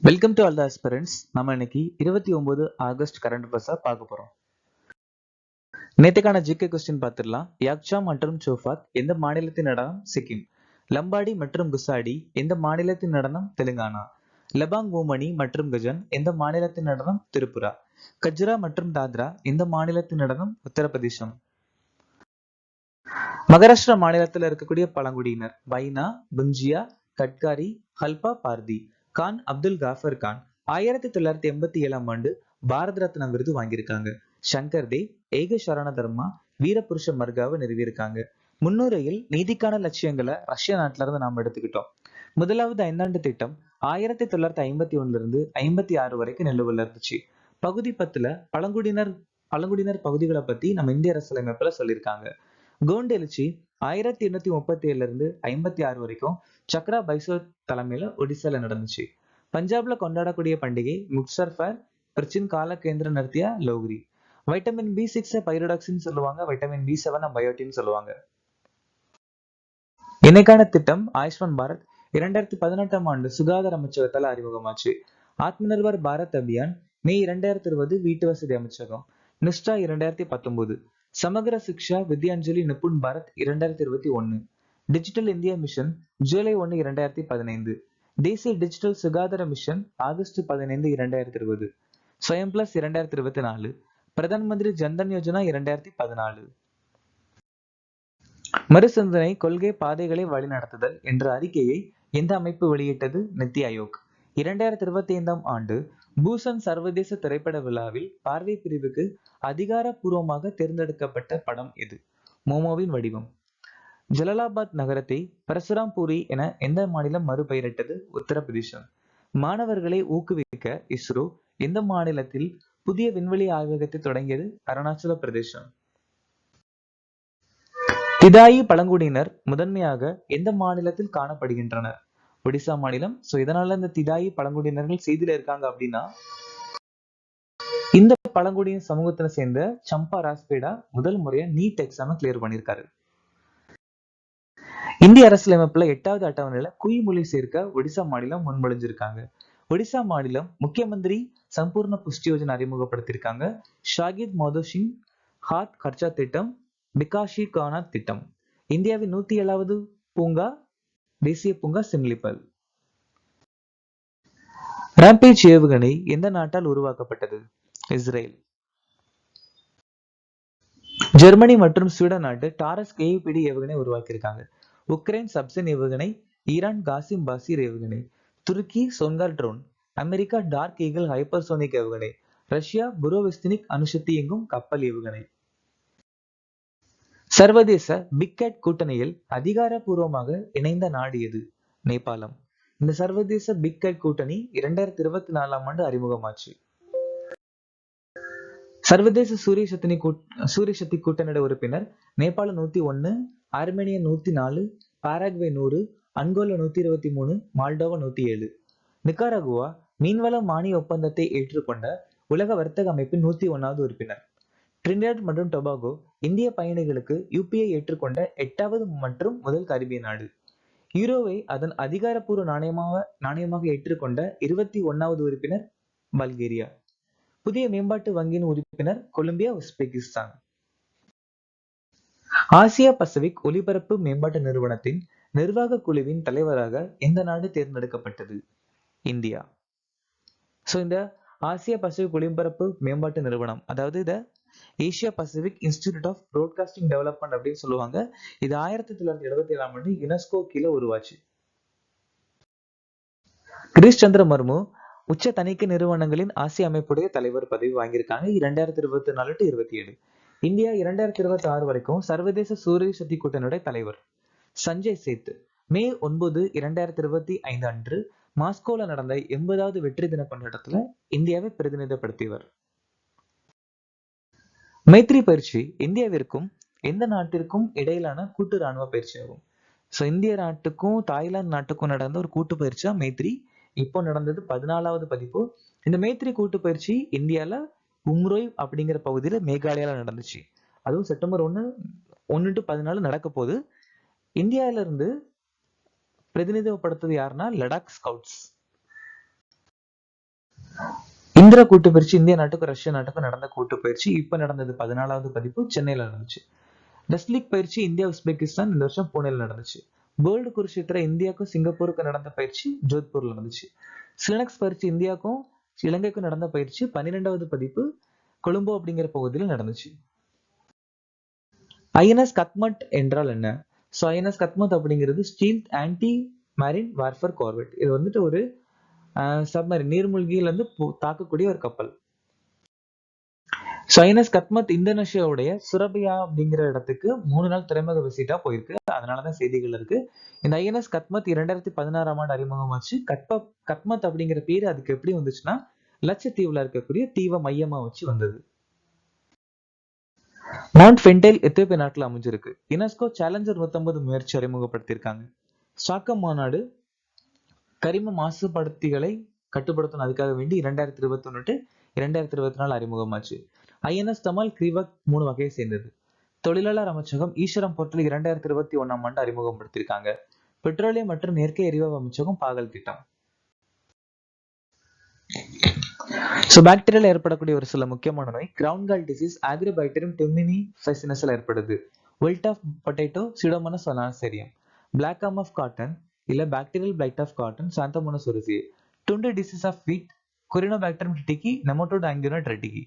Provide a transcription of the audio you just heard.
Welcome to all the aspirants. நம்ம இன்னைக்கு 29 August current அஃபேர்ஸா பார்க்க போறோம். நேத்துக்கான ஜிகே கொஸ்டின் பார்த்துடலாம். யாக்சா மற்றும் சோஃபாத் எந்த மாநிலத்தின் நடனம்? சிக்கிம். லம்பாடி மற்றும் குசாடி எந்த மாநிலத்தின் நடனம்? தெலுங்கானா. லபாங் ஓமனி மற்றும் கஜன் எந்த மாநிலத்தின் நடனம்? திரிபுரா. கஜ்ரா மற்றும் தாத்ரா எந்த மாநிலத்தின் நடனம்? உத்தரப்பிரதேசம். மகாராஷ்டிரா மாநிலத்தில் இருக்கக்கூடிய பழங்குடியினர் பைனா, புஞ்சியா, கட்காரி, ஹல்பா, பார்தி. கான் அப்துல் காஃபர் கான் 1987ஆம் ஆண்டு பாரத ரத்னா விருது வாங்கியிருக்காங்க. சங்கர் தேவ், ஏக சரண தர்மா, வீரபுருஷ மர்காவை நிறுவியிருக்காங்க. முன்னுரையில் நீதிக்கான லட்சியங்களை ரஷ்ய நாட்டுல இருந்து நாம எடுத்துக்கிட்டோம். முதலாவது ஐந்தாண்டு திட்டம் 1951 இருந்து 56 வரைக்கும் நிலுவையில் இருந்துச்சு. பகுதி 10ல பழங்குடியினர் பகுதிகளை பத்தி நம்ம இந்திய அரசியலமைப்புல சொல்லியிருக்காங்க. கோண்ட் எழுச்சி 1837 இருந்து 56 வரைக்கும் சக்ரா பைசோ தலைமையில ஒடிசால நடந்துச்சு. பஞ்சாப்ல கொண்டாடக்கூடிய பண்டிகை முக்சர் ஃபேர், பிரிச்சின் கால கேந்திர நிறுத்திய லோக்ரி. வைட்டமின் B6 பைரோடாக்சின் சொல்லுவாங்க, வைட்டமின் B7 பயோட்டின் சொல்லுவாங்க. இன்னைக்கான திட்டம் ஆயுஷ்மான் பாரத் 2018ஆம் ஆண்டு சுகாதார அமைச்சகத்தால் அறிமுகமாச்சு. ஆத்ம நிர்பர் பாரத் அபியான் மே 2020 வீட்டு வசதி அமைச்சகம். Nishtha 2019. Samagra Shiksha Vidyanjali Nipun Bharat 2021. Digital India mission July 1, 2015. தேசிய டிஜிட்டல் சுகாதார மிஷன் ஆகஸ்ட் 15, 2020. ஸ்வயம் பிளஸ் 2024. பிரதான் மந்திரி ஜன்தன் யோஜனா 2014. மறுசிந்தனை கொள்கை பாதைகளை வழிநடத்துதல் என்ற அறிக்கையை எந்த அமைப்பு வெளியிட்டது? நித்தி ஆயோக். 2025ஆம் ஆண்டு பூசன் சர்வதேச திரைப்பட விழாவில் பார்வை பிரிவுக்கு அதிகாரப்பூர்வமாக தேர்ந்தெடுக்கப்பட்ட படம் எது? மோமோவின் வடிவம். ஜலலாபாத் நகரத்தை பரசுராம்பூரி என எந்த மாநிலம் மறுபெயரிட்டது? உத்தரப்பிரதேசம். மாணவர்களை ஊக்குவிக்க இஸ்ரோ எந்த மாநிலத்தில் புதிய விண்வெளி ஆய்வகத்தை தொடங்கியது? அருணாச்சல பிரதேசம். திதாயி பழங்குடியினர் முதன்மையாக எந்த மாநிலத்தில் காணப்படுகின்றனர்? ஒடிசா மாநிலம். சோ இதனால இந்த திதாயி பழங்குடியினர்கள் செய்தியில இருக்காங்க அப்படின்னா இந்த பழங்குடியின சமூகத்தை சேர்ந்த சம்பா ராஸ்பேடா முதல் முறையா நீட் எக்ஸாம் கிளியர் பண்ணியிருக்காரு. இந்திய அரசியலமைப்புல 8வது அட்டவணையில குய் மொழி சேர்க்க ஒடிசா மாநிலம் முன்மொழிஞ்சிருக்காங்க. ஒடிசா மாநிலம் முக்கியமந்திரி சம்பூர்ண புஷ்டி யோஜனா அறிமுகப்படுத்தியிருக்காங்க. ஷாகித் மாதவ் சிங் ஹாத் கர்ச்சா திட்டம், பிகாஷி கானா திட்டம். இந்தியாவின் 107வது பூங்கா தேசிய பூங்கா சிம்லிபல். ராம்பேஜ் ஏவுகணை எந்த நாட்டால் உருவாக்கப்பட்டது? இஸ்ரேல். ஜெர்மனி மற்றும் ஸ்வீடன் நாட்டு டாரஸ் KUPD ஏவுகணை உருவாக்கியிருக்காங்க. உக்ரைன் சப்சன் ஏவுகணை, ஈரான் காசிம் பாசிர் ஏவுகணை, துருக்கி Songar drone, America Dark Eagle hypersonic ஏவுகணை, ரஷ்யா புரோவிஸ்தினிக் அணுசக்தி இயங்கும் கப்பல் ஏவுகணை. சர்வதேச பிக் கேட் கூட்டணியில் அதிகாரப்பூர்வமாக இணைந்த நாடு எது? நேபாளம். இந்த சர்வதேச பிக் கேட் கூட்டணி 2024ஆம் ஆண்டு அறிமுகமாச்சு. சர்வதேச சூரிய சக்தி கூட்டணியோட உறுப்பினர் நேபாள 101, ஆர்மேனியா 104, பாராகுவே 100, அங்கோலா 123, மால்டோவா 107. நிக்காராகுவா மீன்வள மானிய ஒப்பந்தத்தை ஏற்றுக்கொண்ட உலக வர்த்தக அமைப்பின் 101வது உறுப்பினர். ட்ரினிடாட் மற்றும் டொபாகோ இந்திய பயணிகளுக்கு UPI ஏற்றுக்கொண்ட 8வது மற்றும் முதல் கரிபிய நாடு. யூரோவை அதன் அதிகாரப்பூர்வ நாணயமாக ஏற்றுக்கொண்ட 21வது உறுப்பினர் பல்கேரியா. புதிய மேம்பாட்டு வங்கியின் உறுப்பினர் கொலம்பியா, உஸ்பெகிஸ்தான். ஆசியா பசிபிக் ஒலிபரப்பு மேம்பாட்டு நிறுவனத்தின் நிர்வாக குழுவின் தலைவராக எந்த நாடு தேர்ந்தெடுக்கப்பட்டது? இந்தியா. சோ இந்த ஆசியா பசிபிக் ஒலிபரப்பு மேம்பாட்டு நிறுவனம், அதாவது இத Asia Pacific institute of broadcasting development அப்படின்னு சொல்லுவாங்க. இது 1977ஆம் ஆண்டு யுனெஸ்கோ கீழே உருவாச்சு. கிரீஷ் சந்திர மர்மு உச்ச தணிக்கை நிறுவனங்களின் ஆசிய அமைப்புடைய தலைவர் பதவி வாங்கியிருக்காங்க 2024 to 27. இந்தியா 2026 வரைக்கும் சர்வதேச சூரிய சக்தி கூட்டணியுடைய தலைவர். சஞ்சய் சேத் மே 9, 2025 அன்று மாஸ்கோல நடந்த 80வது வெற்றி தின கொண்டாட்டத்துல இந்தியாவை பிரதிநிதிப்படுத்தியவர். மைத்ரி பயிற்சி இந்தியாவிற்கும் எந்த நாட்டிற்கும் இடையிலான கூட்டு ராணுவ பயிற்சி ஆகும். சோ இந்திய நாட்டுக்கும் தாய்லாந்து நாட்டுக்கும் நடந்த ஒரு கூட்டு பயிற்சியா மைத்ரி. இப்போ நடந்தது 14வது பதிப்பு. இந்த மைத்ரி கூட்டு பயிற்சி இந்தியால உம்ரோய் அப்படிங்கிற பகுதியில மேகாலயால நடந்துச்சு. அதுவும் செப்டம்பர் 1 to 14 நடக்க போகுது. இந்தியாவில இருந்து பிரதிநிதிப்படுத்துறது யாருன்னா லடாக் ஸ்கவுட்ஸ். இந்திர கூட்டு பயிற்சி இந்திய நாட்டுக்கும் ரஷ்யா நாட்டுக்கும் நடந்த கூட்டு பயிற்சி. இப்ப நடந்தது 14வது பதிப்பு சென்னையில நடந்துச்சு. டஸ்லீக் பயிற்சி இந்தியா உஸ்பெகிஸ்தான் இந்த வருஷம் புனேல நடந்துச்சு. வேர்ல்டு குருஷேத்திர இந்தியாவுக்கும் சிங்கப்பூருக்கும் நடந்த பயிற்சி ஜோத்பூர்ல நடந்துச்சு. சிலனக்ஸ் பயிற்சி இந்தியாவுக்கும் இலங்கைக்கும் நடந்த பயிற்சி 12வது பதிப்பு கொழும்போ அப்படிங்கிற பகுதியில் நடந்துச்சு. ஐஎன்எஸ் கத்மட் என்றால் என்ன? ஸோ ஐஎன்எஸ் கத்மத் அப்படிங்கிறது ஸ்டீல்த் ஆன்டி மேரின் வார்ஃபர் கார்வெட். இது வந்துட்டு ஒரு சப்மரின் நீர்மூழ்கியில இருந்து தாக்கக்கூடிய ஒரு கப்பல். ஸோ ஐஎன்எஸ் கத்மத் இந்தோனேஷியாவுடைய சுரபியா அப்படிங்கிற இடத்துக்கு 3 நாள் துறைமுக விசிட்டா போயிருக்கு. அதனாலதான் செய்திகள் இருக்கு. இந்த ஐஎன்எஸ் கத்மத் 2016ஆம் ஆண்டு அறிமுகமாச்சு. கத்மத் அப்படிங்கிற பேரு அதுக்கு எப்படி வந்துச்சுன்னா லட்சத்தீவுல இருக்கக்கூடிய தீவை மையமா வச்சு வந்தது. மவுண்ட் ஃபென்டெயில் எத்தியோப்பியா நாட்டில் அமைஞ்சிருக்கு. யுனெஸ்கோ சேலஞ்சர் 150 முயற்சி அறிமுகப்படுத்தியிருக்காங்க. ஸ்டாக்கம் மாநாடு கரிம மாசுபடுத்திகளை கட்டுப்படுத்தணும், அதுக்காக வேண்டி 2021 to 2024 அறிமுகமாச்சு. ஐஎன்எஸ் தமால் கிரீவக் 3 வகையை சேர்ந்தது. தொழிலாளர் அமைச்சகம் ஈஸ்வரம் போர்ட்டல் 2021ஆம் ஆண்டு அறிமுகப்படுத்தியிருக்காங்க. பெட்ரோலியம் மற்றும் இயற்கை எரிவாயு அமைச்சகம் பாகல் திட்டம். ஸோ பாக்டீரியால ஏற்படக்கூடிய ஒரு சில முக்கியமான நோய் கிரவுண்ட் கால் டிசீஸ் ஆக்ரிபைட்டரியம் டெமினிஃபெசினஸ்ல ஏற்படுது. வில்ட் ஆஃப் பொட்டேட்டோ சிடோமோனஸ் ஒனாசெரியம். பிளாக் ஆம் ஆஃப் காட்டன் இல்ல bacterial blight of cotton Xanthomonas oryzae. துண்டு டிசீஸ் ஆஃப் வீட் கொரினோபாக்டீரியம் ரெட்டிகி நெமட்டோட் ஆங்கினோட் ரெட்டிகி.